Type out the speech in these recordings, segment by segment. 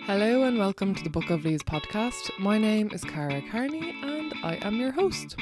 Hello and welcome to the Book of Leaves podcast. My name is Cara Carney and I am your host.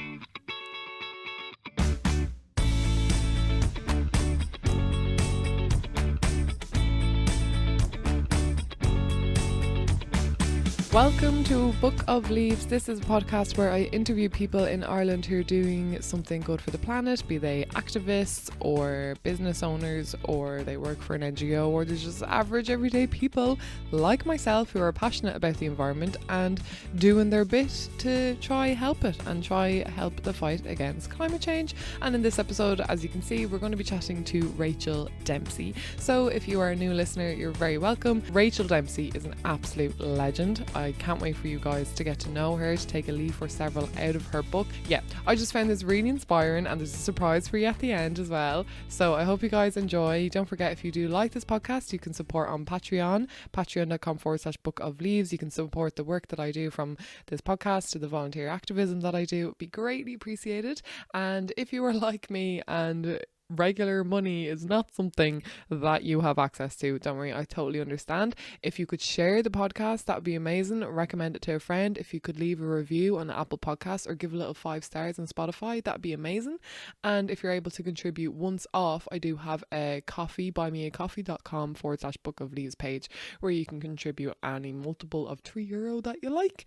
Welcome to Book of Leaves. This is a podcast where I interview people in Ireland who are doing something good for the planet, be they activists or business owners, or they work for an NGO, or they're just average everyday people like myself who are passionate about the environment and doing their bit to try help it and try help the fight against climate change. And in this episode, as you can see, we're going to be chatting to Rachel Dempsey. So if you are a new listener, you're very welcome. Rachel Dempsey is an absolute legend. I can't wait for you guys to get to know her, to take a leaf or several out of her book. Yeah, I just found this really inspiring and there's a surprise for you at the end as well. So I hope you guys enjoy. Don't forget, if you do like this podcast, you can support on Patreon, patreon.com/Book of Leaves. You can support the work that I do from this podcast to the volunteer activism that I do. It would be greatly appreciated. And if you are like me and regular money is not something that you have access to, don't worry, I totally understand. If you could share the podcast, that would be amazing. Recommend it to a friend. If you could leave a review on Apple Podcasts or give a little 5 stars on Spotify, that'd be amazing. And if you're able to contribute once off, I do have a coffee, buymeacoffee.com/Book of Leaves page where you can contribute any multiple of €3 that you like.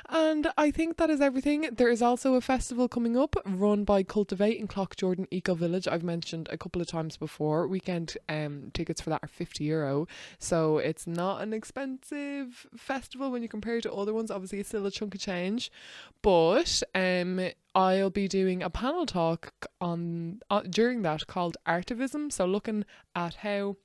And I think that is everything. There is also a festival coming up run by Cultivate in Clough-Jordan Eco Village. I've mentioned a couple of times before. Weekend tickets for that are €50, so it's not an expensive festival when you compare it to other ones. Obviously it's still a chunk of change, but I'll be doing a panel talk on during that called Artivism, so looking at how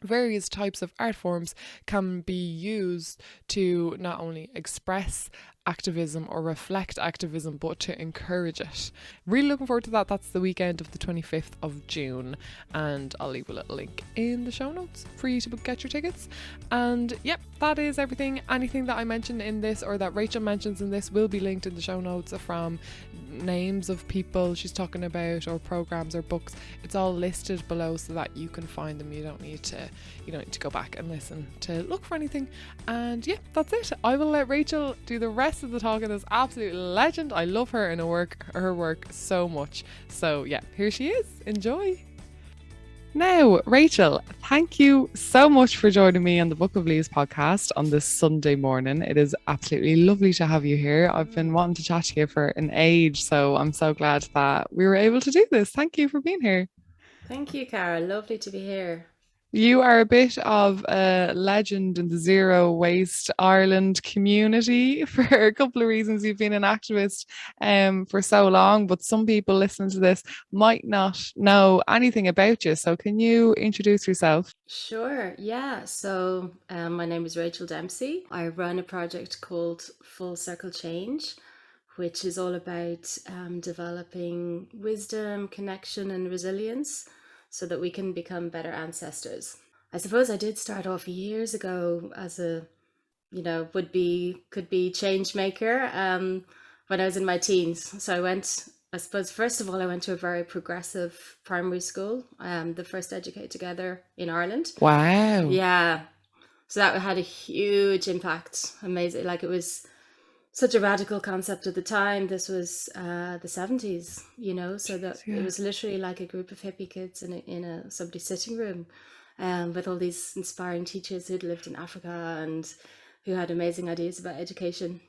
various types of art forms can be used to not only express activism or reflect activism, but to encourage it. Really looking forward to that. That's the weekend of the 25th of June, and I'll leave a little link in the show notes for you to get your tickets. And yep, that is everything. Anything that I mentioned in this or that Rachel mentions in this will be linked in the show notes, from names of people she's talking about or programs or books. It's all listed below so that you can find them. You don't need to go back and listen to look for anything. And yeah, that's it. I will let Rachel do the rest of the talking. This absolute legend. I love her and her work so much. So yeah, here she is. Enjoy. Now, Rachel, thank you so much for joining me on the Book of Leaves podcast on this Sunday morning. It is absolutely lovely to have you here. I've been wanting to chat to you for an age, so I'm so glad that we were able to do this. Thank you for being here. Thank you, Cara. Lovely to be here. You are a bit of a legend in the zero waste Ireland community for a couple of reasons. You've been an activist for so long, but some people listening to this might not know anything about you. So can you introduce yourself? Sure. Yeah. So my name is Rachel Dempsey. I run a project called Full Circle Change, which is all about developing wisdom, connection, and resilience, so that we can become better ancestors. I suppose I did start off years ago as a, could be change maker when I was in my teens. So I suppose, first of all, I went to a very progressive primary school, the first Educate Together in Ireland. Wow. Yeah. So that had a huge impact. Amazing. Like, it was such a radical concept at the time. This was the 70s, so that it was literally like a group of hippie kids in somebody's sitting room, with all these inspiring teachers who'd lived in Africa and who had amazing ideas about education.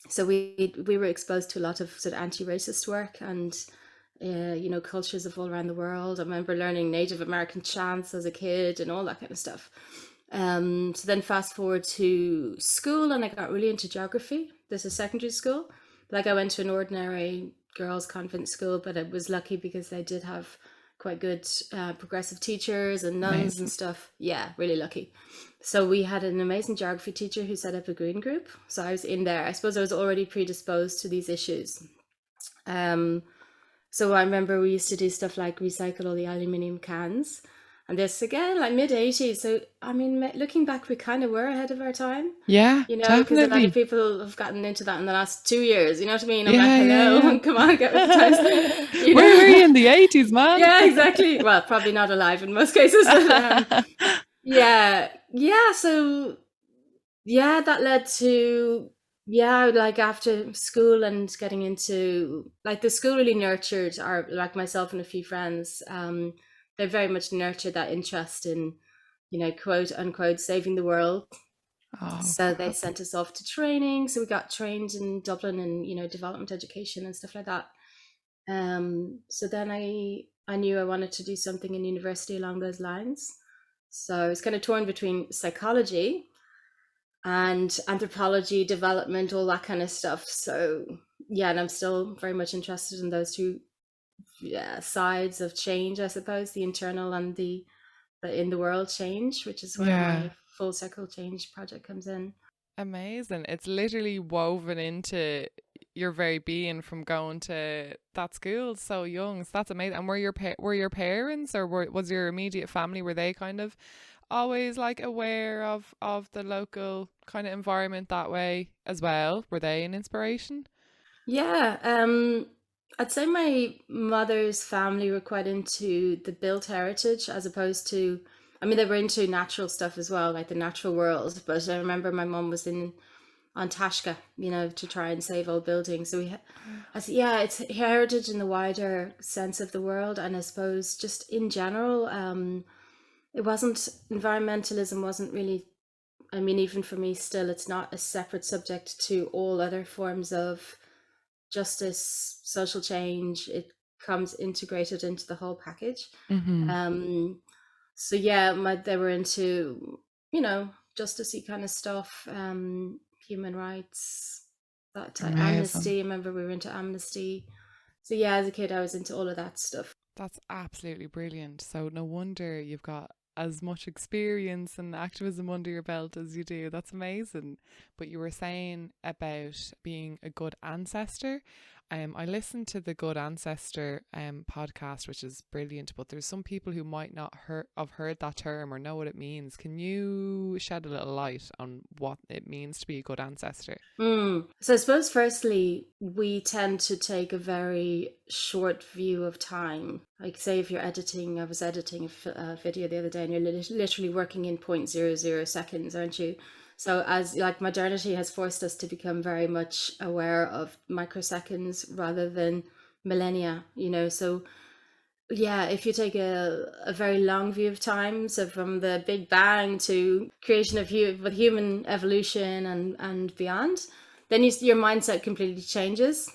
So we were exposed to a lot of sort of anti-racist work and cultures of all around the world. I remember learning Native American chants as a kid and all that kind of stuff. So then fast forward to school, and I got really into geography. This is secondary school. Like, I went to an ordinary girls' convent school, but I was lucky because they did have quite good progressive teachers and nuns and stuff. Yeah, really lucky. So we had an amazing geography teacher who set up a green group. So I was in there. I suppose I was already predisposed to these issues. So I remember we used to do stuff like recycle all the aluminium cans. And this, again, like mid-80s. So, I mean, looking back, we kind of were ahead of our time. Yeah, because a lot of people have gotten into that in the last 2 years. You know what I mean? I'm Yeah, like, hello, yeah. come on, get with the times. Where were you in the 80s, man? Yeah, exactly. Well, probably not alive in most cases. But, yeah. So Yeah, that led to, yeah, like after school and getting into, like, the school really nurtured our, like myself and a few friends, they very much nurtured that interest in, quote unquote, saving the world. Oh, So they fab. sent us off to training. So we got trained in Dublin and, development education and stuff like that. So then I knew I wanted to do something in university along those lines. So I was kind of torn between psychology and anthropology, development, all that kind of stuff. So yeah, and I'm still very much interested in those two, yeah, sides of change, I suppose, the internal and the in the world change, which is where Yeah. my full circle change project comes in. Amazing. It's literally woven into your very being from going to that school so young. So that's amazing. And were your parents or was your immediate family, were they kind of always like aware of the local kind of environment that way as well? Were they an inspiration? Yeah, I'd say my mother's family were quite into the built heritage as opposed to, I mean, they were into natural stuff as well, like the natural world. But I remember my mom was in on Tashka, to try and save old buildings. So I said, yeah, it's heritage in the wider sense of the world, and I suppose just in general, it wasn't, environmentalism wasn't really. I mean, even for me, still, it's not a separate subject to all other forms of justice, social change. It comes integrated into the whole package. Mm-hmm. Um, so yeah, they were into, justicey kind of stuff, human rights, that type, Amazing. amnesty. I remember we were into amnesty. So yeah, as a kid, I was into all of that stuff. That's absolutely brilliant. So no wonder you've got as much experience and activism under your belt as you do. That's amazing. But you were saying about being a good ancestor. I listened to the Good Ancestor podcast, which is brilliant. But there's some people who might not have heard that term or know what it means. Can you shed a little light on what it means to be a good ancestor? So I suppose firstly, we tend to take a very short view of time. Like say if you're editing, I was editing a video the other day and you're literally working in 0.00 seconds, aren't you? So as like modernity has forced us to become very much aware of microseconds rather than millennia, so yeah, if you take a very long view of time, so from the Big Bang to creation of with human evolution and beyond, then your mindset completely changes.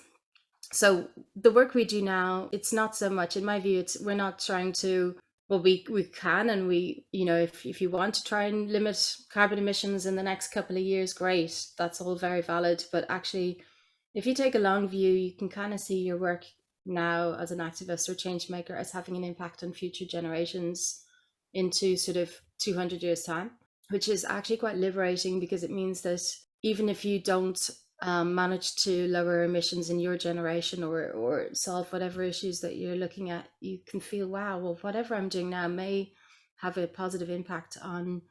So the work we do now, it's not so much, in my view, it's we're not trying to, well, we can, and we, if you want to try and limit carbon emissions in the next couple of years, great, that's all very valid. But actually, if you take a long view, you can kind of see your work now as an activist or change maker as having an impact on future generations into sort of 200 years time, which is actually quite liberating, because it means that even if you don't manage to lower emissions in your generation, or solve whatever issues that you're looking at, you can feel, wow, well, whatever I'm doing now may have a positive impact on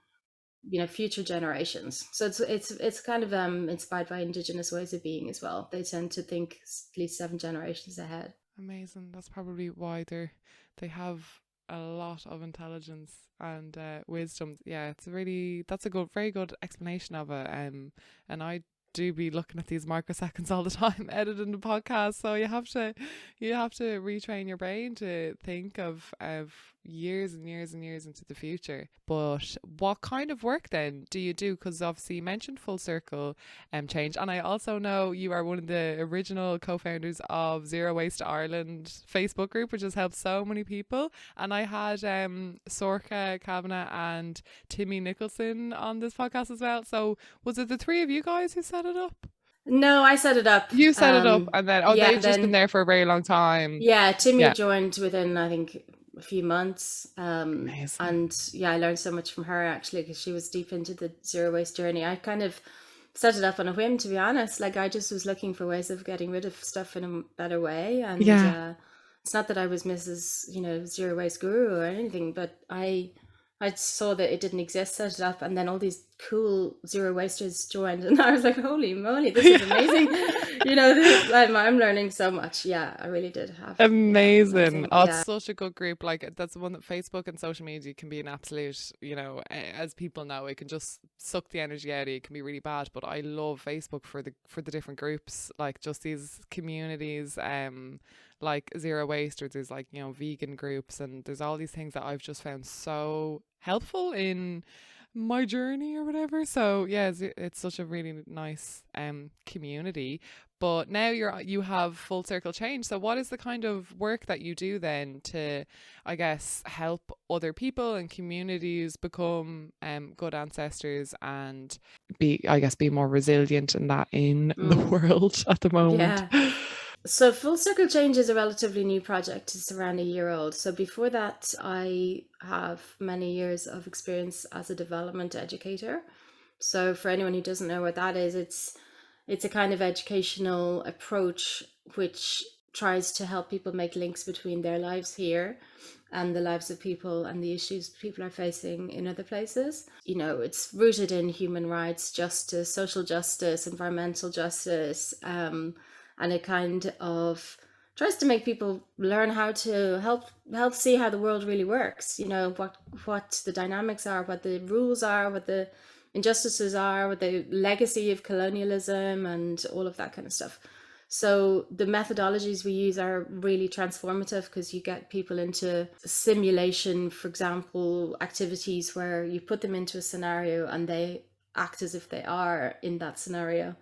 future generations. So it's kind of inspired by indigenous ways of being as well. They tend to think at least 7 generations ahead. Amazing. That's probably why they have a lot of intelligence and wisdom. Yeah, that's a very good explanation of it. And I do be looking at these microseconds all the time editing the podcast, so you have to retrain your brain to think of years and years and years into the future. But what kind of work then do you do? Because obviously you mentioned full circle change, and I also know you are one of the original co-founders of Zero Waste Ireland Facebook group, which has helped so many people. And I had Sorka Kavanagh and Timmy Nicholson on this podcast as well. So was it the three of you guys who set it up? No, I set it up. You set it up, and then Yeah, they've just been then there for a very long time. yeah, Timmy Yeah, joined within, I think, a few months. amazing. And yeah, I learned so much from her actually, because she was deep into the zero waste journey. I kind of set it up on a whim, to be honest. Like I just was looking for ways of getting rid of stuff in a better way. And Yeah, it's not that I was Mrs. Zero waste guru or anything, but I I saw that it didn't exist, set it up, and then all these cool zero wasters joined, and I was like, "Holy moly, this is amazing!" I'm learning so much. Yeah, I really did have, yeah, Amazing. amazing. Oh, it's Yeah, such a good group. Like that's the one that Facebook and social media can be an absolute, as people know, it can just suck the energy out of you. It can be really bad. But I love Facebook for the different groups, like just these communities, like zero waste, or there's like, vegan groups, and there's all these things that I've just found so helpful in my journey or whatever. So yeah, it's such a really nice community. But now you have full circle change. So what is the kind of work that you do then to, I guess, help other people and communities become good ancestors and be more resilient in the mm, world at the moment? yeah. So Full Circle Change is a relatively new project. It's around a year old. So before that, I have many years of experience as a development educator. So for anyone who doesn't know what that is, it's a kind of educational approach which tries to help people make links between their lives here and the lives of people and the issues people are facing in other places. It's rooted in human rights, justice, social justice, environmental justice, and it kind of tries to make people learn how to help see how the world really works. What the dynamics are, what the rules are, what the injustices are, what the legacy of colonialism, and all of that kind of stuff. So the methodologies we use are really transformative because you get people into simulation, for example, activities where you put them into a scenario and they act as if they are in that scenario,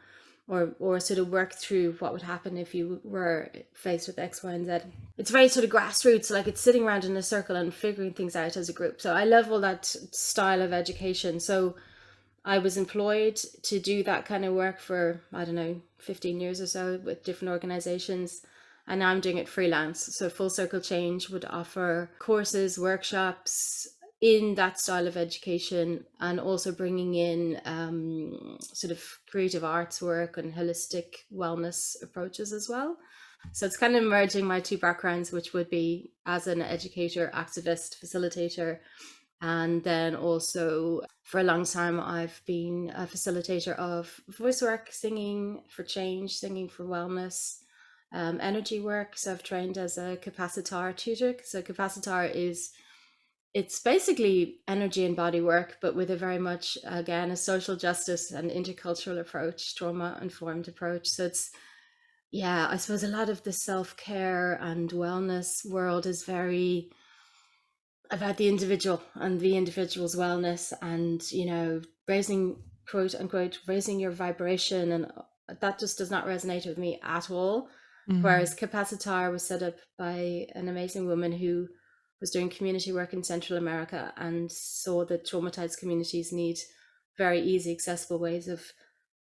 or sort of work through what would happen if you were faced with X, Y, and Z. It's very sort of grassroots, like it's sitting around in a circle and figuring things out as a group. So I love all that style of education. So I was employed to do that kind of work for, I don't know, 15 years or so with different organizations. And now I'm doing it freelance. So Full Circle Change would offer courses, workshops in that style of education, and also bringing in sort of creative arts work and holistic wellness approaches as well. So it's kind of merging my two backgrounds, which would be as an educator, activist, facilitator, and then also for a long time, I've been a facilitator of voice work, singing for change, singing for wellness, energy work. So I've trained as a capacitar tutor. So capacitar it's basically energy and body work, but with a very much, again, a social justice and intercultural approach, trauma informed approach. So it's, yeah, I suppose a lot of the self-care and wellness world is very about the individual and the individual's wellness, and raising, quote unquote, raising your vibration, and that just does not resonate with me at all. Whereas Mm. Capacitar was set up by an amazing woman who was doing community work in Central America and saw that traumatized communities need very easy, accessible ways of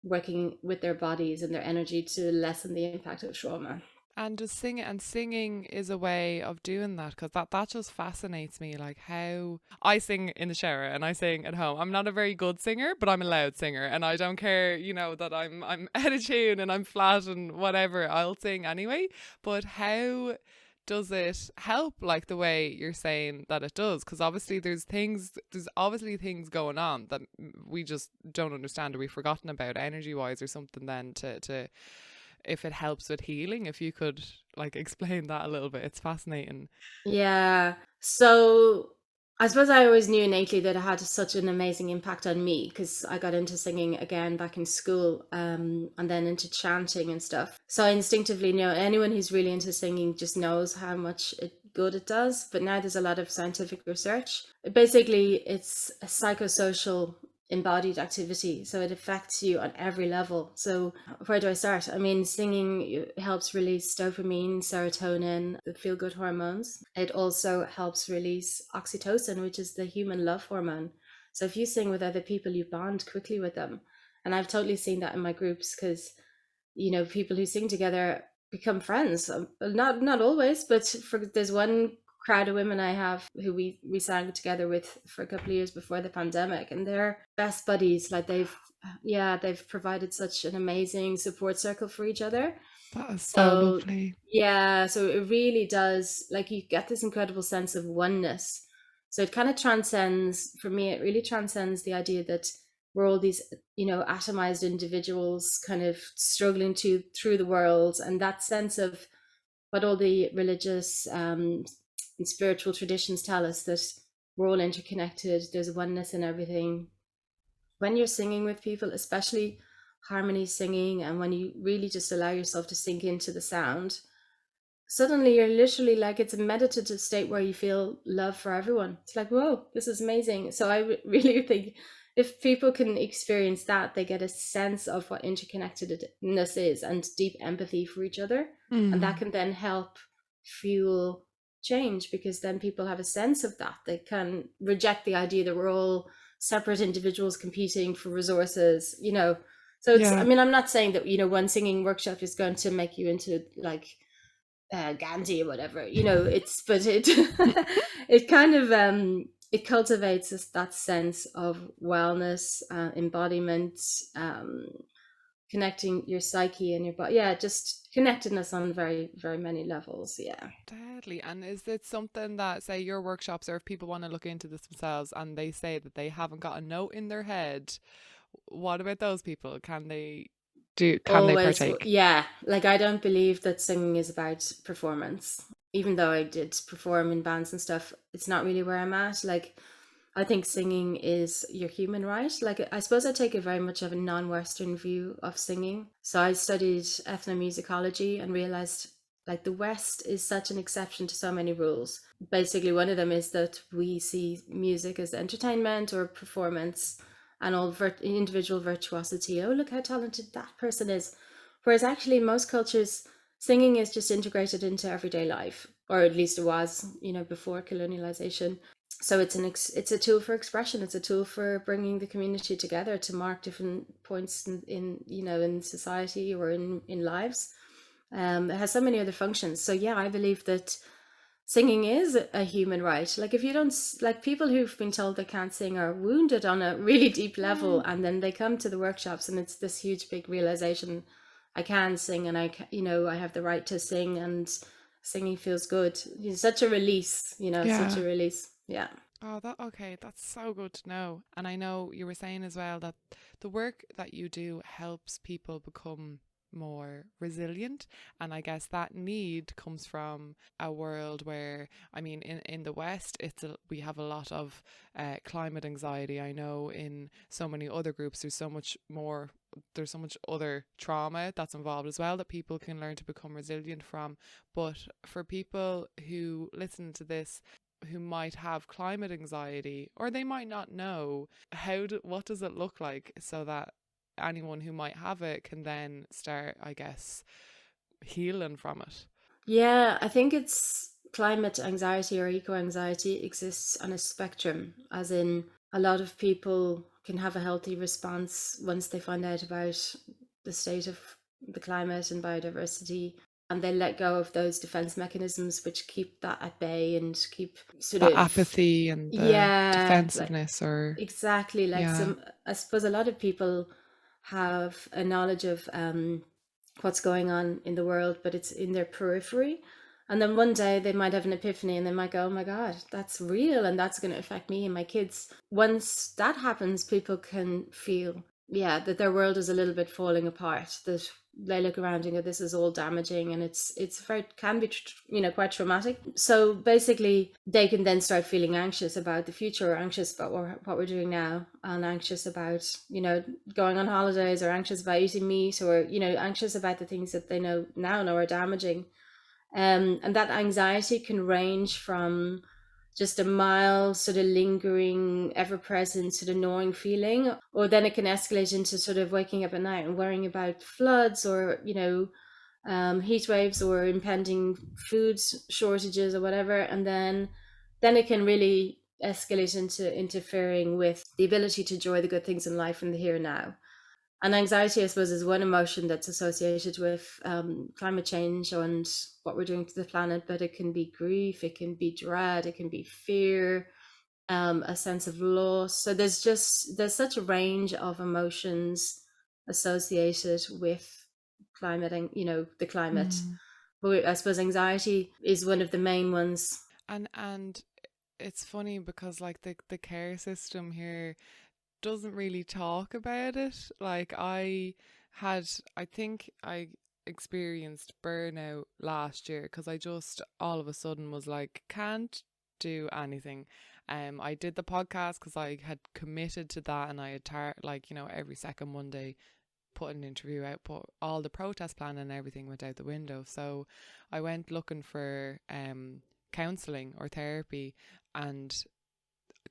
working with their bodies and their energy to lessen the impact of trauma. And just singing is a way of doing that, because that just fascinates me. Like how I sing in the shower and I sing at home. I'm not a very good singer, but I'm a loud singer, and I don't care, that I'm out of tune and I'm flat and whatever. I'll sing anyway. But how does it help, like the way you're saying that it does? Because obviously there's obviously things going on that we just don't understand or we've forgotten about energy wise or something. Then to if it helps with healing, if you could like explain that a little bit, it's fascinating. Yeah. So I suppose I always knew innately that it had such an amazing impact on me because I got into singing again back in school, and then into chanting and stuff. So I instinctively know anyone who's really into singing just knows how much good it does. But now there's a lot of scientific research. Basically, it's a psychosocial embodied activity, so it affects you on every level. So where do I start? I mean, singing helps release dopamine, serotonin, the feel good hormones. It also helps release oxytocin, which is the human love hormone. So if you sing with other people, you bond quickly with them. And I've totally seen that in my groups because, people who sing together become friends. Not always, but there's one crowd of women I have who we sang together with for a couple of years before the pandemic, and they're best buddies. Like they've provided such an amazing support circle for each other. That is so So lovely. yeah, so it really does, like, you get this incredible sense of oneness So it kind of transcends, for me, it really transcends the idea that we're all these, atomized individuals kind of struggling through the world, and that sense of what all the religious and spiritual traditions tell us, that we're all interconnected, there's a oneness in everything. When you're singing with people, especially harmony singing, and when you really just allow yourself to sink into the sound, suddenly you're literally like, it's a meditative state where you feel love for everyone. It's like, whoa, this is amazing. So I really think if people can experience that, they get a sense of what interconnectedness is and deep empathy for each other. And that can then help fuel change, because then people have a sense of that. They can reject the idea that we're all separate individuals competing for resources, So it's, I Yeah. mean, I'm not saying that, one singing workshop is going to make you into like Gandhi or whatever, but it it kind of it cultivates that sense of wellness, embodiment, um, connecting your psyche and your body. Yeah, just connectedness on very, very many levels. Yeah. Deadly. And is it something that, say, your workshops, or if people want to look into this themselves and they say that they haven't got a note in their head, what about those people? Can they Always, partake? yeah. Like, I don't believe that singing is about performance. Even though I did perform in bands and stuff, it's not really where I'm at. Like, I think singing is your human right. Like, I suppose I take a very much of a non-Western view of singing. So I studied ethnomusicology and realized like the West is such an exception to so many rules. Basically, one of them is that we see music as entertainment or performance, and all individual virtuosity. Oh, look how talented that person is. Whereas actually, most cultures, singing is just integrated into everyday life, or at least it was, before colonialization. So it's a tool for expression. It's a tool for bringing the community together to mark different points in society or in lives. It has so many other functions. So yeah, I believe that singing is a human right. Like, if you don't, like, people who've been told they can't sing are wounded on a really deep level, and then they come to the workshops and it's this huge big realization, I can sing, and I have the right to sing, and singing feels good. It's such a release, such Yeah. a release. Yeah. Oh, that okay. That's so good to know. And I know you were saying as well that the work that you do helps people become more resilient. And I guess that need comes from a world where, I mean, in the West, we have a lot of climate anxiety. I know in so many other groups, there's so much other trauma that's involved as well that people can learn to become resilient from. But for people who listen to this, who might have climate anxiety, or they might not know what does it look like, so that anyone who might have it can then start, I guess, healing from it. Yeah, I think it's climate anxiety or eco anxiety exists on a spectrum, as in a lot of people can have a healthy response once they find out about the state of the climate and biodiversity, and they let go of those defense mechanisms which keep that at bay and keep sort That of, apathy and the yeah, like, defensiveness, or exactly, like, yeah, I suppose a lot of people have a knowledge of what's going on in the world, but it's in their periphery. And then one day they might have an epiphany and they might go, oh my God, that's real and that's going to affect me and my kids. Once that happens, people can feel, yeah, that their world is a little bit falling apart, that they look around and go, this is all damaging, and it's very, can be quite traumatic. So basically they can then start feeling anxious about the future, or anxious about what we're doing now, and anxious about going on holidays, or anxious about eating meat, or anxious about the things that they know are damaging. And that anxiety can range from just a mild, sort of lingering, ever present, sort of gnawing feeling, or then it can escalate into sort of waking up at night and worrying about floods, or, heat waves, or impending food shortages, or whatever. And then it can really escalate into interfering with the ability to enjoy the good things in life in the here and now. And anxiety, I suppose, is one emotion that's associated with climate change and what we're doing to the planet, but it can be grief, it can be dread, it can be fear, a sense of loss. So there's such a range of emotions associated with climate, and the climate. mm. But I suppose anxiety is one of the main ones. And it's funny because like the care system here doesn't really talk about it. Like I think I experienced burnout last year because I just all of a sudden was like, can't do anything. I did the podcast because I had committed to that, and I had like, you know, every second Monday put an interview out, but all the protest plan and everything went out the window. So I went looking for counselling or therapy, and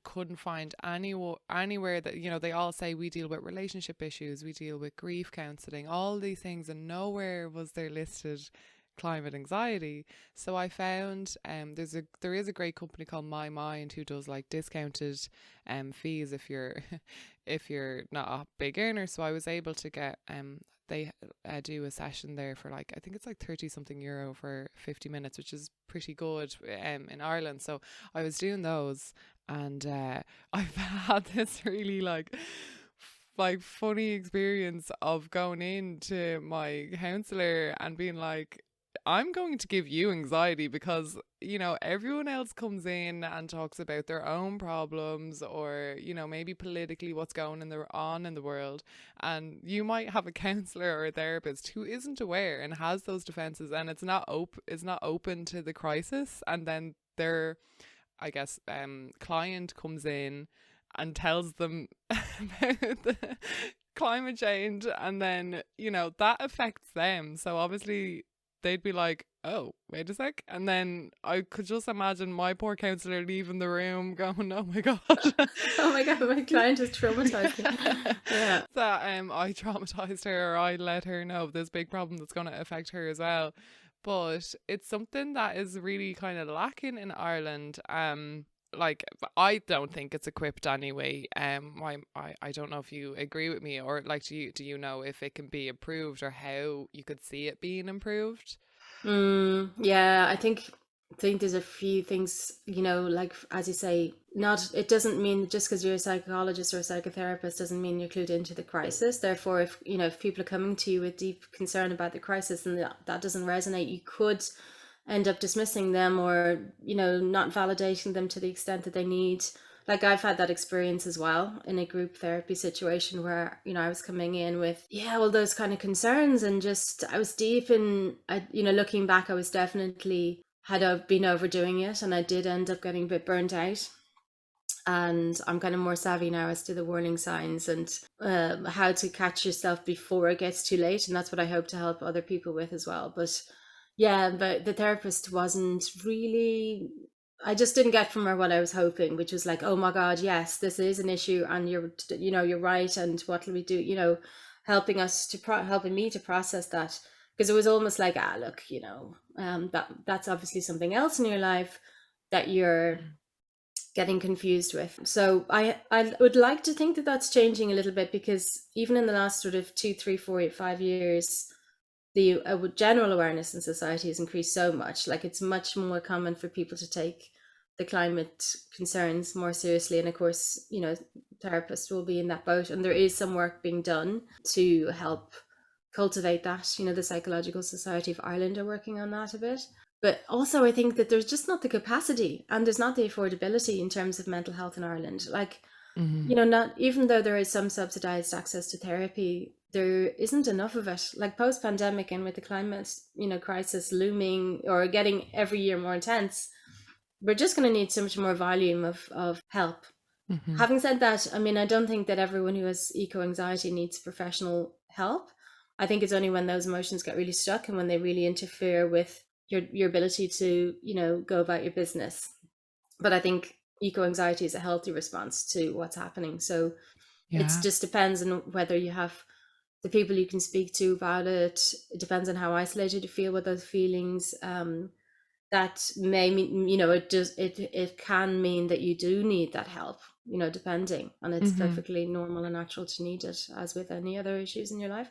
couldn't find anywhere that, you know, they all say we deal with relationship issues, we deal with grief counselling, all these things, and nowhere was there listed climate anxiety. So I found there is a great company called My Mind who does like discounted fees if you're if you're not a big earner. So I was able to get they do a session there for like, I think it's like 30 something euro for 50 minutes, which is pretty good in Ireland. So I was doing those, and I've had this really like funny experience of going into my counselor and being like, I'm going to give you anxiety because, you know, everyone else comes in and talks about their own problems, or, you know, maybe politically what's going on in the world. And you might have a counselor or a therapist who isn't aware and has those defenses, and it's not open to the crisis. And then their, I guess, client comes in and tells them about the climate change, and then, you know, that affects them. So obviously they'd be like, oh, wait a sec. And then I could just imagine my poor counsellor leaving the room going, oh my God. Oh my God, my client is traumatized me. Yeah. That I traumatized her, or I let her know of this big problem that's going to affect her as well. But it's something that is really kind of lacking in Ireland. Like, I don't think it's equipped anyway. I don't know if you agree with me, or like, do you know if it can be improved, or how you could see it being improved? Yeah, I think there's a few things, you know, like as you say, not it doesn't mean just because you're a psychologist or a psychotherapist doesn't mean you're clued into the crisis. Therefore, if you know if people are coming to you with deep concern about the crisis and that doesn't resonate, you could end up dismissing them, or you know not validating them to the extent that they need. Like I've had that experience as well in a group therapy situation where you know I was coming in with all those kind of concerns, and just I was deep in you know looking back I was definitely had been overdoing it, and I did end up getting a bit burnt out. And I'm kind of more savvy now as to the warning signs and how to catch yourself before it gets too late, and that's what I hope to help other people with as well. But yeah, but the therapist wasn't really, I just didn't get from her what I was hoping, which was like, oh my God, yes, this is an issue, and you know you're right, and what will we do, you know, helping me to process that. Because it was almost like, look, you know, that's obviously something else in your life that you're getting confused with. So I would like to think that that's changing a little bit, because even in the last sort of 2, 3, 4, 5 years, the general awareness in society has increased so much. Like it's much more common for people to take the climate concerns more seriously, and of course, you know, therapists will be in that boat, and there is some work being done to help cultivate that. You know, the Psychological Society of Ireland are working on that a bit. But also, I think that there's just not the capacity and there's not the affordability in terms of mental health in Ireland. Like, you know, not even though there is some subsidized access to therapy, there isn't enough of it. Like post pandemic and with the climate, you know, crisis looming or getting every year more intense, we're just going to need so much more volume of help. Having said that, I mean, I don't think that everyone who has eco anxiety needs professional help. I think it's only when those emotions get really stuck and when they really interfere with your ability to, you know, go about your business. But I think eco anxiety is a healthy response to what's happening. So it Yeah. just depends on whether you have the people you can speak to about it. It depends on how isolated you feel with those feelings. That may mean, you know, it can mean that you do need that help, you know, depending, and it's perfectly normal and natural to need it, as with any other issues in your life.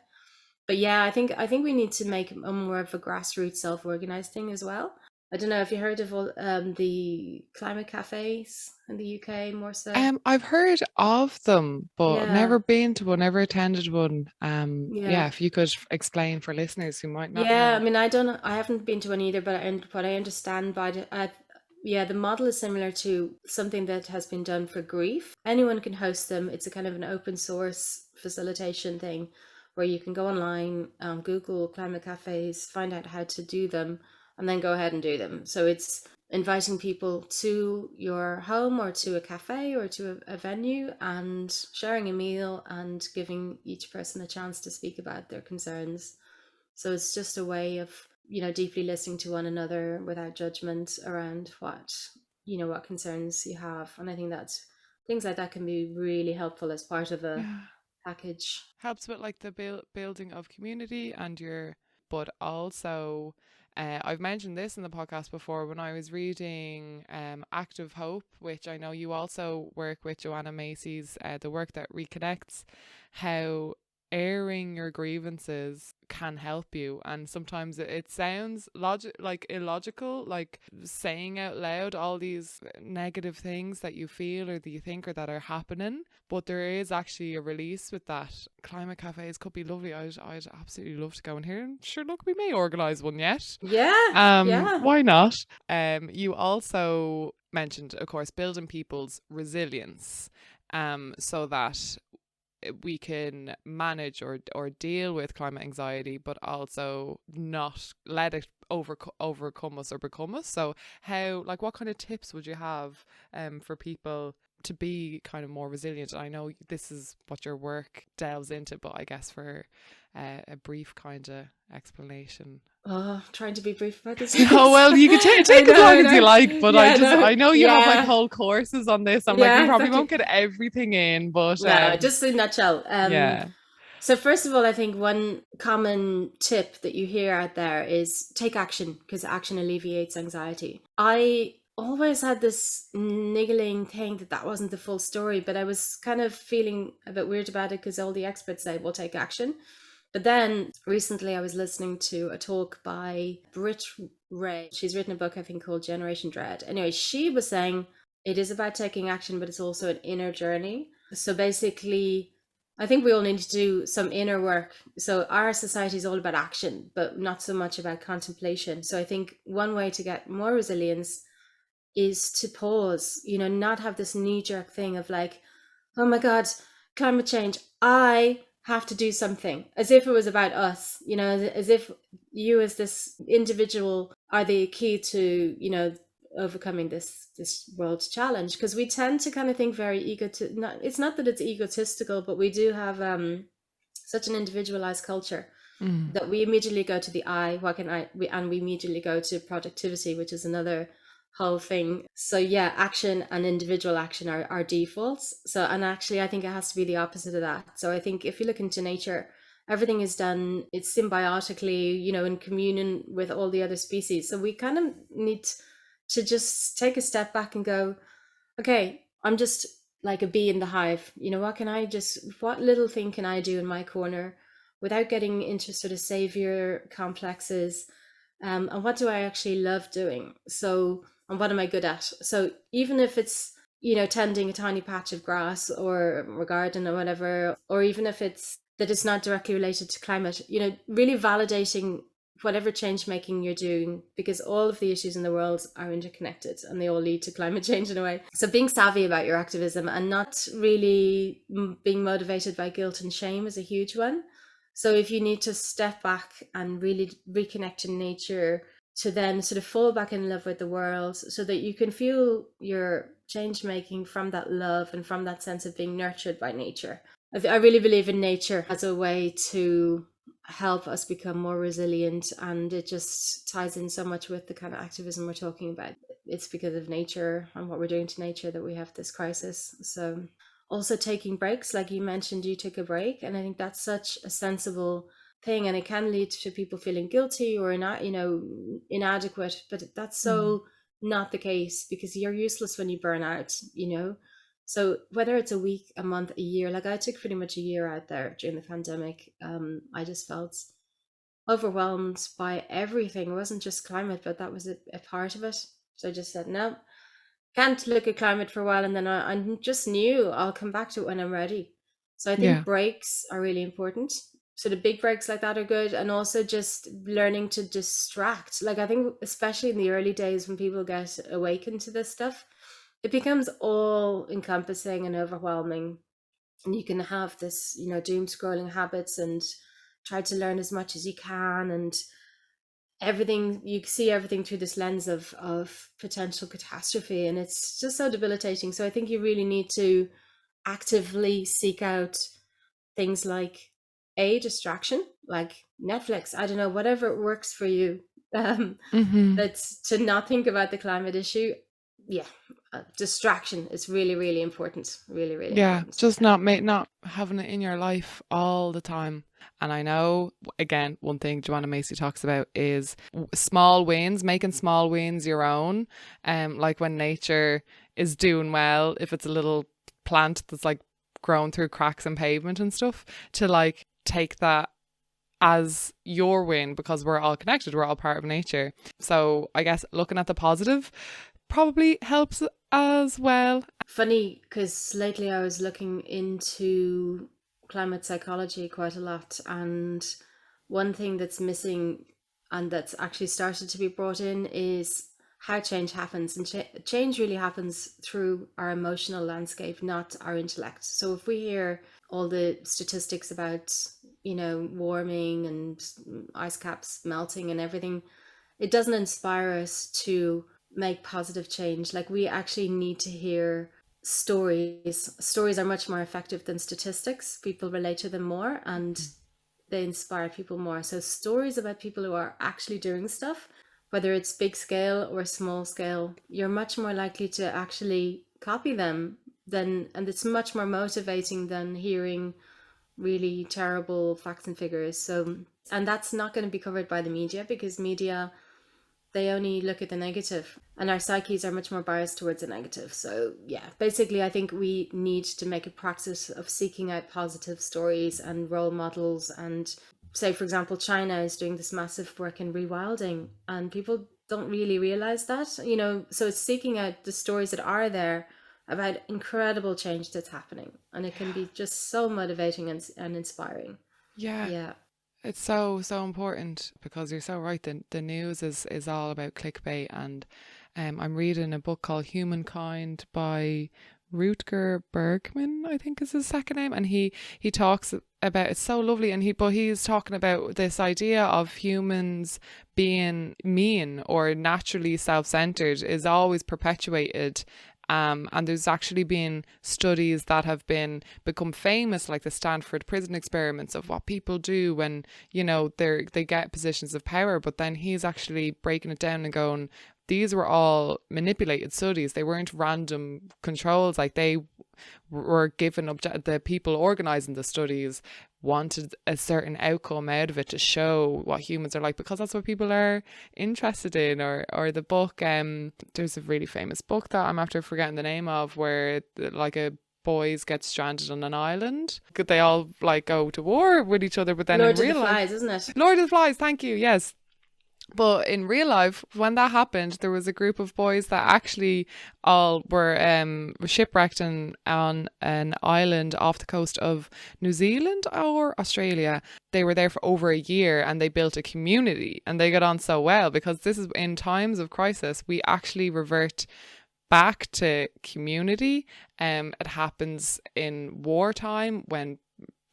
But yeah, I think we need to make a more of a grassroots self-organized thing as well. I don't know if you heard of all, the climate cafes in the UK more so. I've heard of them, but I've Yeah, never been to one, never attended one. yeah. Yeah, if you could explain for listeners who might not Yeah, I know. mean, I haven't been to one either, but what I understand by yeah, the model is similar to something that has been done for grief. Anyone can host them. It's a kind of an open source facilitation thing where you can go online, Google climate cafes, find out how to do them, and then go ahead and do them. So it's inviting people to your home or to a cafe or to a venue and sharing a meal and giving each person a chance to speak about their concerns. So it's just a way of, deeply listening to one another without judgment around what concerns you have. And I think that's things like that can be really helpful as part of a Yeah. package. Helps with like the building of community and but also I've mentioned this in the podcast before when I was reading Active Hope, which I know you also work with, Joanna Macy's, the work that reconnects, how airing your grievances can help you, and sometimes it sounds like illogical, like saying out loud all these negative things that you feel or that you think or that are happening, but there is actually a release with that. Climate cafes could be lovely. I'd absolutely love to go in here, and sure, look, we may organise one yet. Yeah, yeah. Why not? You also mentioned, of course, building people's resilience, so that we can manage or deal with climate anxiety, but also not let it overcome us or become us. So how, like, what kind of tips would you have for people to be kind of more resilient? I know this is what your work delves into, but I guess for a brief kind of explanation. Oh, trying to be brief about this. Oh, well, you can take as long as you like, but Yeah, no, I know you have like yeah, whole courses on this. I'm like, we yeah, probably exactly. won't get everything in, but No, just in a nutshell. yeah. So first of all, I think one common tip that you hear out there is take action, because action alleviates anxiety. I always had this niggling thing that wasn't the full story, but I was kind of feeling a bit weird about it because all the experts say, well, take action. But then recently I was listening to a talk by Britt Ray. She's written a book, I think, called Generation Dread. Anyway, she was saying it is about taking action, but it's also an inner journey. So basically, I think we all need to do some inner work. So our society is all about action, but not so much about contemplation. So I think one way to get more resilience is to pause, not have this knee jerk thing of like, oh my God, climate change, I have to do something, as if it was about us, as if you as this individual are the key to, overcoming this world challenge. Because we tend to kind of think very it's not that it's egotistical, but we do have such an individualized culture Mm. that we immediately go to the I, and we immediately go to productivity, which is another whole thing. So yeah, action and individual action are defaults. So, and actually I think it has to be the opposite of that. So I think if you look into nature, everything is done, it's symbiotically, in communion with all the other species. So we kind of need to just take a step back and go, okay, I'm just like a bee in the hive. What little thing can I do in my corner without getting into sort of savior complexes? And what do I actually love doing? So, and what am I good at? So even if it's, tending a tiny patch of grass or a garden or whatever, or even if it's that it's not directly related to climate, really validating whatever change making you're doing, because all of the issues in the world are interconnected and they all lead to climate change in a way. So being savvy about your activism and not really being motivated by guilt and shame is a huge one. So if you need to step back and really reconnect to nature, to then sort of fall back in love with the world so that you can feel your change making from that love and from that sense of being nurtured by nature. I really believe in nature as a way to help us become more resilient, and it just ties in so much with the kind of activism we're talking about. It's because of nature and what we're doing to nature that we have this crisis. So also taking breaks, like you mentioned, you took a break, and I think that's such a sensible thing, and it can lead to people feeling guilty or not, inadequate, but that's so not the case, because you're useless when you burn out. So whether it's a week, a month, a year, like I took pretty much a year out there during the pandemic. I just felt overwhelmed by everything. It wasn't just climate, but that was a part of it. So I just said, no, can't look at climate for a while. And then I just knew I'll come back to it when I'm ready. So I Yeah. think breaks are really important. sort of big breaks like that are good, and also just learning to distract. Like, I think especially in the early days when people get awakened to this stuff, it becomes all encompassing and overwhelming, and you can have this, you know, doom scrolling habits and try to learn as much as you can, and everything, you see everything through this lens of potential catastrophe, and it's just so debilitating. So I think you really need to actively seek out things like a distraction, like Netflix, I don't know, whatever works for you. Mm-hmm. That's to not think about the climate issue. Yeah, distraction is really, really important. Really, really Yeah, important. just not having it in your life all the time. And I know, again, one thing Joanna Macy talks about is small wins, making small wins your own. Like when nature is doing well, if it's a little plant that's like grown through cracks in pavement and stuff, to like take that as your win, because we're all connected, we're all part of nature. So I guess looking at the positive probably helps as well. Funny, because lately I was looking into climate psychology quite a lot, and one thing that's missing and that's actually started to be brought in is how change happens. And change really happens through our emotional landscape, not our intellect. So if we hear all the statistics about, you know, warming and ice caps melting and everything, it doesn't inspire us to make positive change. Like, we actually need to hear stories. Stories are much more effective than statistics. People relate to them more and they inspire people more. So stories about people who are actually doing stuff, whether it's big scale or small scale, you're much more likely to actually copy them than, and it's much more motivating than hearing really terrible facts and figures. So, and that's not going to be covered by the media, because media, they only look at the negative, and our psyches are much more biased towards the negative. So yeah, basically I think we need to make a practice of seeking out positive stories and role models. And say, for example, China is doing this massive work in rewilding, and people don't really realize that, you know. So it's seeking out the stories that are there about incredible change that's happening, and it can be just so motivating and inspiring. Yeah. Yeah. It's so important, because you're so right. The news is all about clickbait, and I'm reading a book called Humankind by Rutger Bergman, I think is his second name, and he talks about, it's so lovely, and he's talking about this idea of humans being mean or naturally self-centered is always perpetuated. And there's actually been studies that have become famous, like the Stanford prison experiments, of what people do when, you know, they get positions of power. But then he's actually breaking it down and going, these were all manipulated studies. They weren't random controls. Like, they were given the people organizing the studies wanted a certain outcome out of it to show what humans are like, because that's what people are interested in. Or the book, there's a really famous book that I'm after forgetting the name of, where like a boys get stranded on an island. They all like go to war with each other, but then in Lord of the real life, Flies, isn't it? Lord of the Flies, thank you, yes. But in real life, when that happened, there was a group of boys that actually all were shipwrecked on an island off the coast of New Zealand or Australia. They were there for over a year, and they built a community, and they got on so well, because this is in times of crisis, we actually revert back to community. It happens in wartime when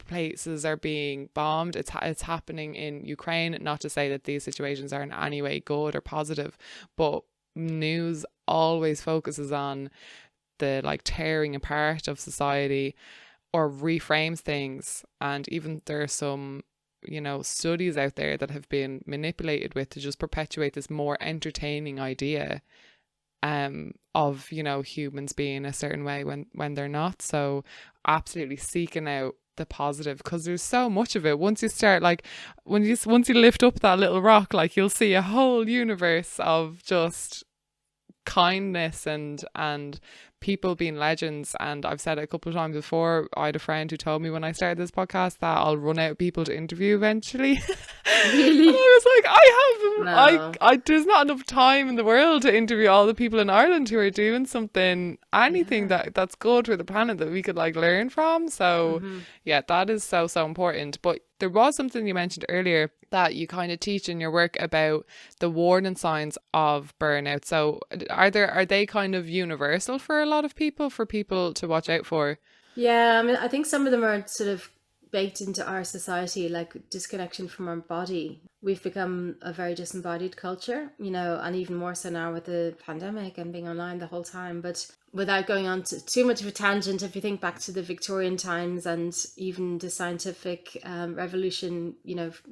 places are being bombed. It's happening in Ukraine. Not to say that these situations are in any way good or positive, but news always focuses on the like tearing apart of society, or reframes things. And even there are some, you know, studies out there that have been manipulated with to just perpetuate this more entertaining idea of, you know, humans being a certain way when they're not. So absolutely seeking out the positive, because there's so much of it. Once you start, like, once you lift up that little rock, like, you'll see a whole universe of just kindness and people being legends. And I've said it a couple of times before, I had a friend who told me when I started this podcast that I'll run out of people to interview eventually. And Really? I was like, No. there's not enough time in the world to interview all the people in Ireland who are doing something, anything Yeah. that's good for the planet that we could like learn from. So Hmm. yeah, that is so, so important. But there was something you mentioned earlier that you kind of teach in your work about the warning signs of burnout. So are they kind of universal for a lot of people, for people to watch out for? Yeah, I mean, I think some of them are sort of baked into our society, like disconnection from our body. We've become a very disembodied culture, and even more so now with the pandemic and being online the whole time. But without going on to too much of a tangent, if you think back to the Victorian times and even the scientific revolution,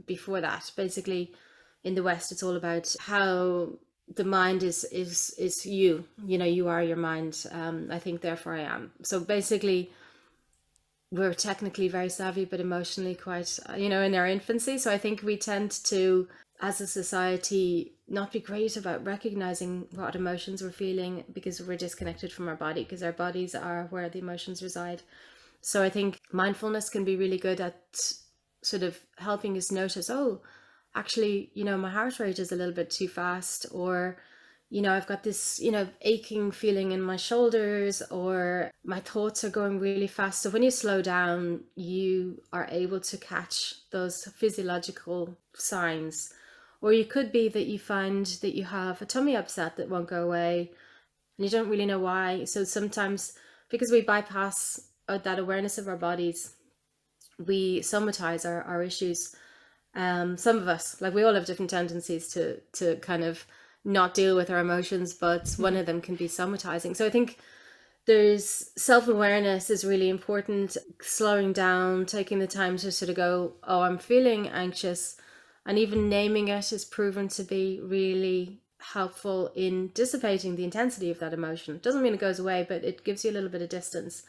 before that, basically in the West, it's all about how the mind is you. You are your mind. I think, therefore, I am. So basically, we're technically very savvy, but emotionally quite, in our infancy. So I think we tend to, as a society, not be great about recognizing what emotions we're feeling because we're disconnected from our body, because our bodies are where the emotions reside. So I think mindfulness can be really good at sort of helping us notice, oh, actually, my heart rate is a little bit too fast, or I've got this, aching feeling in my shoulders, or my thoughts are going really fast. So when you slow down, you are able to catch those physiological signs. Or you could be that you find that you have a tummy upset that won't go away and you don't really know why. So sometimes, because we bypass that awareness of our bodies, we somatize our issues. Some of us, like, we all have different tendencies to kind of not deal with our emotions, but one of them can be somatizing. So I think there's self-awareness is really important. Slowing down, taking the time to sort of go, oh, I'm feeling anxious, and even naming it is proven to be really helpful in dissipating the intensity of that emotion. It doesn't mean it goes away, but it gives you a little bit of distance.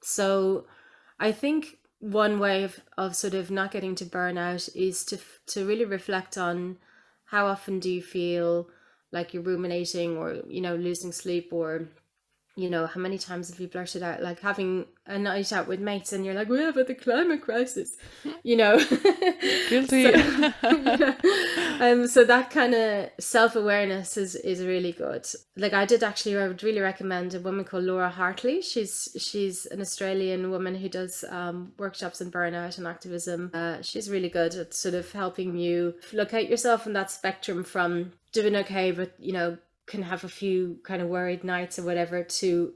So I think one way of sort of not getting to burnout is to really reflect on how often do you feel like you're ruminating, or losing sleep, or how many times have you blurted out, like, having a night out with mates and you're like, we have the climate crisis, you know? So, Guilty. so that kind of self-awareness is really good. Like, I would really recommend a woman called Laura Hartley. She's an Australian woman who does workshops in burnout and activism. She's really good at sort of helping you locate yourself in that spectrum from doing okay, but can have a few kind of worried nights or whatever, to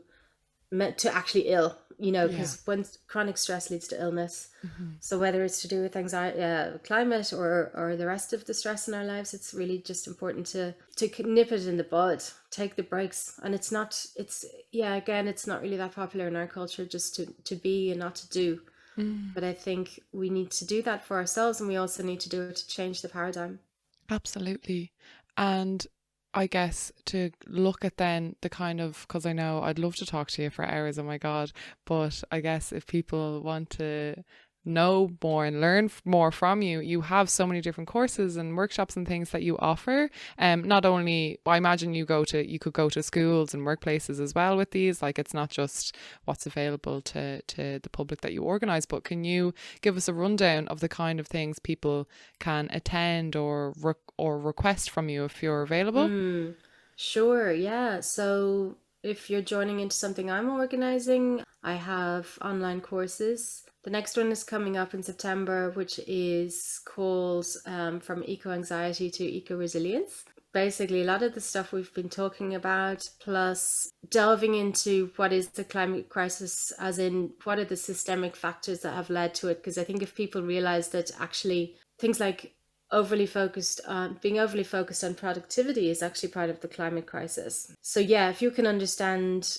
actually ill, Yeah. because when chronic stress leads to illness. Mhm. So whether it's to do with anxiety, climate, or the rest of the stress in our lives, it's really just important to nip it in the bud, take the breaks. And it's yeah, again, it's not really that popular in our culture just to be and not to do. Mm. But I think we need to do that for ourselves, and we also need to do it to change the paradigm. Absolutely. And I guess to look at then the kind of, because I know I'd love to talk to you for hours, oh my God, but I guess if people want to know more and learn more from you, you have so many different courses and workshops and things that you offer. Not only, I imagine you could go to schools and workplaces as well with these. Like, it's not just what's available to the public that you organise, but can you give us a rundown of the kind of things people can attend or request from you if you're available? Mm, sure, yeah. So if you're joining into something I'm organizing, I have online courses. The next one is coming up in September, which is called From Eco Anxiety to Eco Resilience. Basically, a lot of the stuff we've been talking about, plus delving into what is the climate crisis, as in what are the systemic factors that have led to it. Because I think if people realize that actually things like being overly focused on productivity is actually part of the climate crisis. So yeah, if you can understand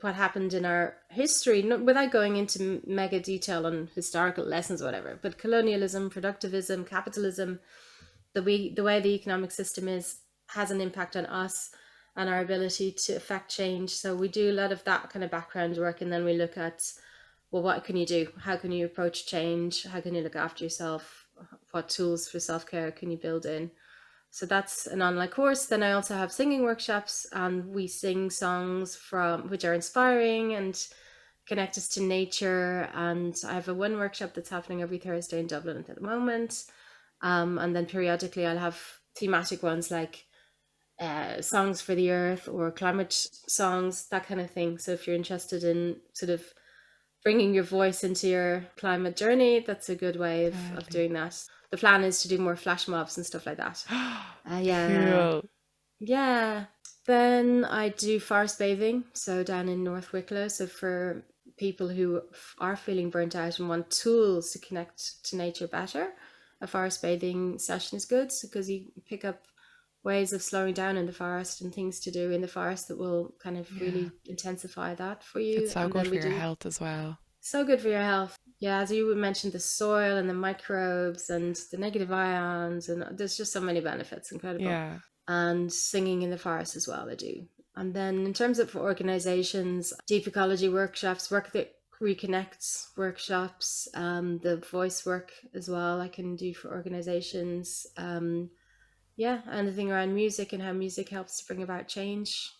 what happened in our history, without going into mega detail on historical lessons or whatever, but colonialism, productivism, capitalism, the way the economic system has an impact on us and our ability to affect change. So we do a lot of that kind of background work, and then we look at, well, what can you do? How can you approach change? How can you look after yourself? What tools for self-care can you build in? So that's an online course. Then I also have singing workshops, and we sing songs which are inspiring and connect us to nature. And I have one workshop that's happening every Thursday in Dublin at the moment. And then periodically I'll have thematic ones like songs for the earth or climate songs, that kind of thing. So if you're interested in sort of bringing your voice into your climate journey, that's a good way of doing that. The plan is to do more flash mobs and stuff like that. Yeah. Cool. Yeah. Then I do forest bathing, so down in North Wicklow. So for people who are feeling burnt out and want tools to connect to nature better, a forest bathing session is good because you pick up ways of slowing down in the forest and things to do in the forest that will kind of really intensify that for you. It's so And good then for we your do health as well. so good for your health. Yeah, as you mentioned, the soil and the microbes and the negative ions, and there's just so many benefits. Incredible. Yeah. And singing in the forest as well, I do. And then in terms of for organizations, deep ecology workshops, work that reconnects workshops, the voice work as well I can do for organizations. Yeah, anything around music and how music helps to bring about change.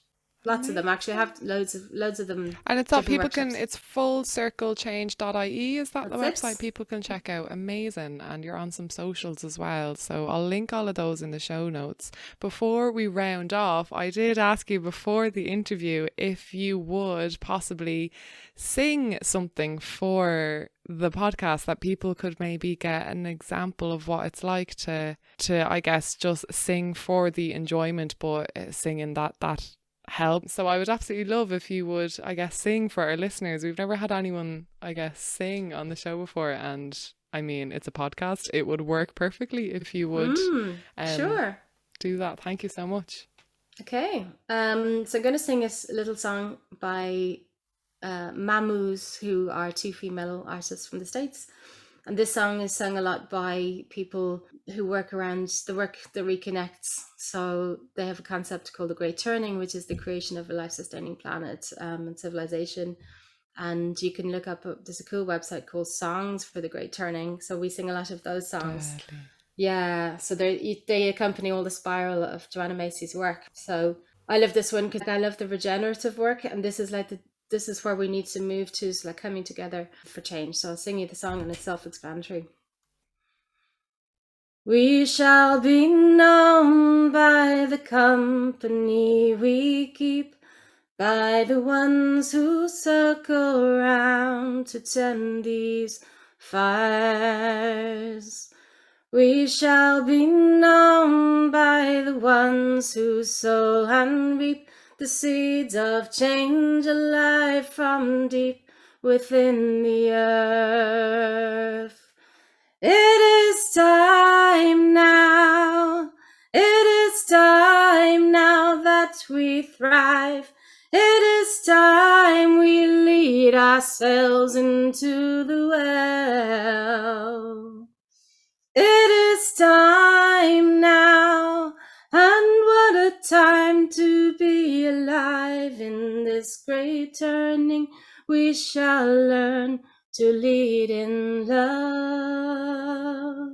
Lots of them actually. I have loads of them. And it's that Different people can, workshops. it's fullcirclechange.ie. Is that the That's website it. people can check out? Amazing. And you're on some socials as well. So I'll link all of those in the show notes. Before we round off, I did ask you before the interview if you would possibly sing something for the podcast that people could maybe get an example of what it's like to I guess just sing for the enjoyment, but singing that help. So I would absolutely love if you would, I guess, sing for our listeners. We've never had anyone, I guess, sing on the show before, and I mean, it's a podcast. It would work perfectly if you would Sure. do that. Thank you so much. Okay. So I'm going to sing a little song by Mamus, who are two female artists from the States. And this song is sung a lot by people who work around the work that reconnects. So they have a concept called the Great Turning, which is the creation of a life-sustaining planet and civilization. And you can look up, there's a cool website called Songs for the Great Turning. So we sing a lot of those songs. Deadly. Yeah, so they accompany all the spiral of Joanna Macy's work. So I love this one because I love the regenerative work, and this is like this is where we need to move to, so like coming together for change. So I'll sing you the song, and it's self-explanatory. We shall be known by the company we keep, by the ones who circle round to tend these fires. We shall be known by the ones who sow and reap the seeds of change alive from deep within the earth. It is time now, it is time now that we thrive. It is time we lead ourselves into the well. It is time now, and what a time to be alive. In this great turning, we shall learn to lead in love.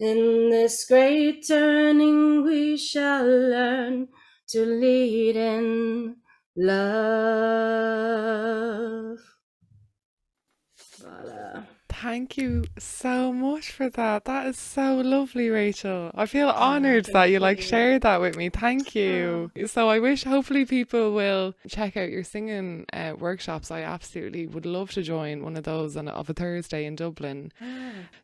In this great turning, we shall learn to lead in love. Voila. Thank you so much for that. That is so lovely, Rachel. I feel honoured that you shared that with me. Thank you. So I wish hopefully people will check out your singing workshops. I absolutely would love to join one of those of a Thursday in Dublin.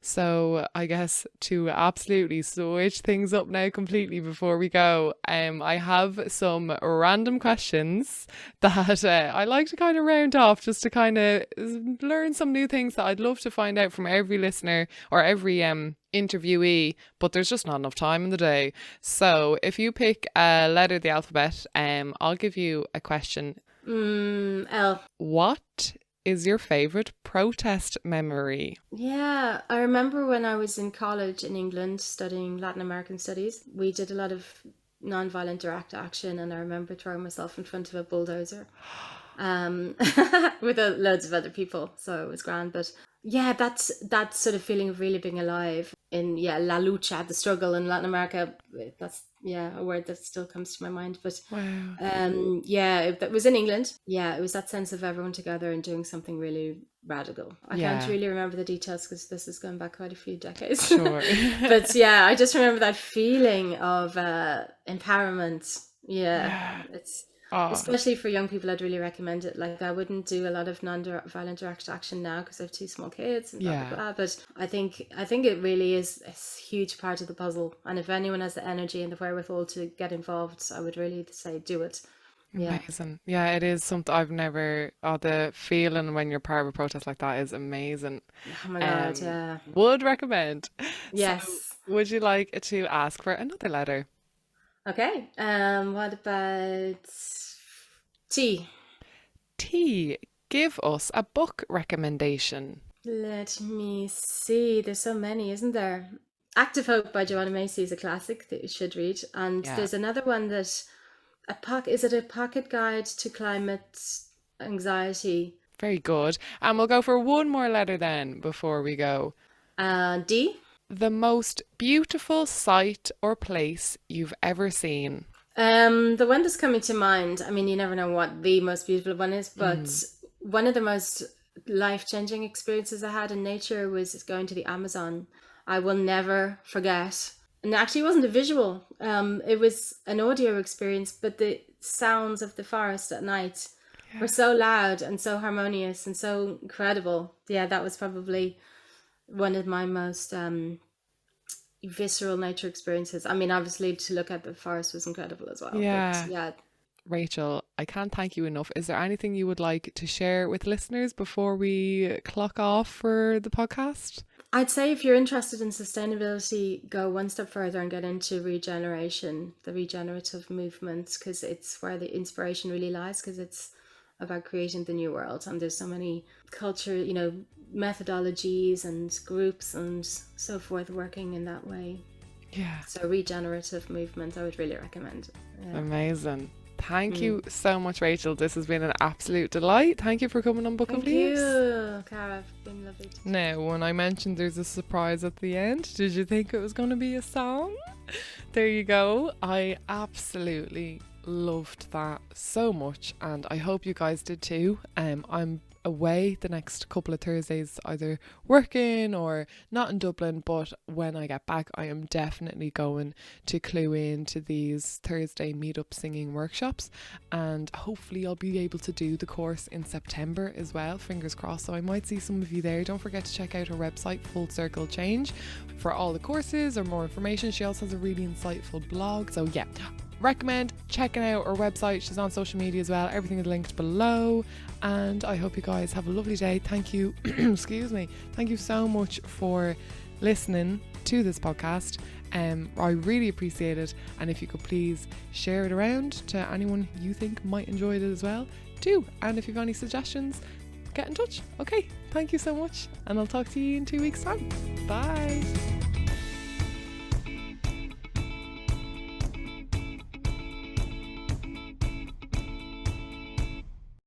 So I guess to absolutely switch things up now completely before we go, I have some random questions that I like to kind of round off just to kind of learn some new things that I'd love to find out from every listener or every interviewee, but there's just not enough time in the day. So if you pick a letter of the alphabet, I'll give you a question. L. What is your favourite protest memory? Yeah, I remember when I was in college in England studying Latin American studies, we did a lot of non-violent direct action, and I remember throwing myself in front of a bulldozer. with loads of other people. So it was grand. But yeah, that's that sort of feeling of really being alive in la lucha, the struggle in Latin America. That's a word that still comes to my mind. But Wow. that was in England. Yeah, it was that sense of everyone together and doing something really radical. I can't really remember the details because this is going back quite a few decades. Sure. But yeah, I just remember that feeling of empowerment. Yeah, it's especially for young people. I'd really recommend it. Like, I wouldn't do a lot of non-violent direct action now because I have 2 small kids and blah blah blah. But I think it really is a huge part of the puzzle. And if anyone has the energy and the wherewithal to get involved, I would really say do it. Amazing. Yeah, it is something I've never. Oh, the feeling when you're part of a protest like that is amazing. Oh my God, yeah. Would recommend. Yes. So, would you like to ask for another letter? Okay. What about T? T. Give us a book recommendation. Let me see. There's so many, isn't there? Active Hope by Joanna Macy is a classic that you should read. And there's another one that is it a pocket guide to climate anxiety? Very good. And we'll go for one more letter then before we go. D. The most beautiful sight or place you've ever seen. The one that's coming to mind, I mean, you never know what the most beautiful one is, but one of the most life-changing experiences I had in nature was going to the Amazon. I will never forget. And actually, it wasn't a visual. It was an audio experience, but the sounds of the forest at night were so loud and so harmonious and so incredible. Yeah, that was probably one of my most visceral nature experiences. I mean, obviously, to look at the forest was incredible as well. Yeah. But yeah. Rachel, I can't thank you enough. Is there anything you would like to share with listeners before we clock off for the podcast? I'd say if you're interested in sustainability, go one step further and get into regeneration, the regenerative movement, because it's where the inspiration really lies, because it's about creating the new world. And there's so many culture, methodologies and groups and so forth working in that way. Yeah. So regenerative movement, I would really recommend. Yeah. Amazing. Thank you so much, Rachel. This has been an absolute delight. Thank you for coming on Book of Leaves. Thank you, Cara. It's been lovely. Now, when I mentioned there's a surprise at the end, did you think it was going to be a song? There you go. I absolutely loved that so much, and I hope you guys did too. I'm away the next couple of Thursdays, either working or not in Dublin, but when I get back I am definitely going to clue in to these Thursday meetup singing workshops, and hopefully I'll be able to do the course in September as well, fingers crossed. So I might see some of you there. Don't forget to check out her website, Full Circle Change, for all the courses or more information. She also has a really insightful blog, so yeah, recommend checking out her website. She's on social media as well. Everything is linked below, and I hope you guys have a lovely day. Thank you excuse me, thank you so much for listening to this podcast. I really appreciate it, and if you could please share it around to anyone you think might enjoy it as well too, and if you've any suggestions, get in touch. Okay, thank you so much, and I'll talk to you in 2 weeks time. Bye.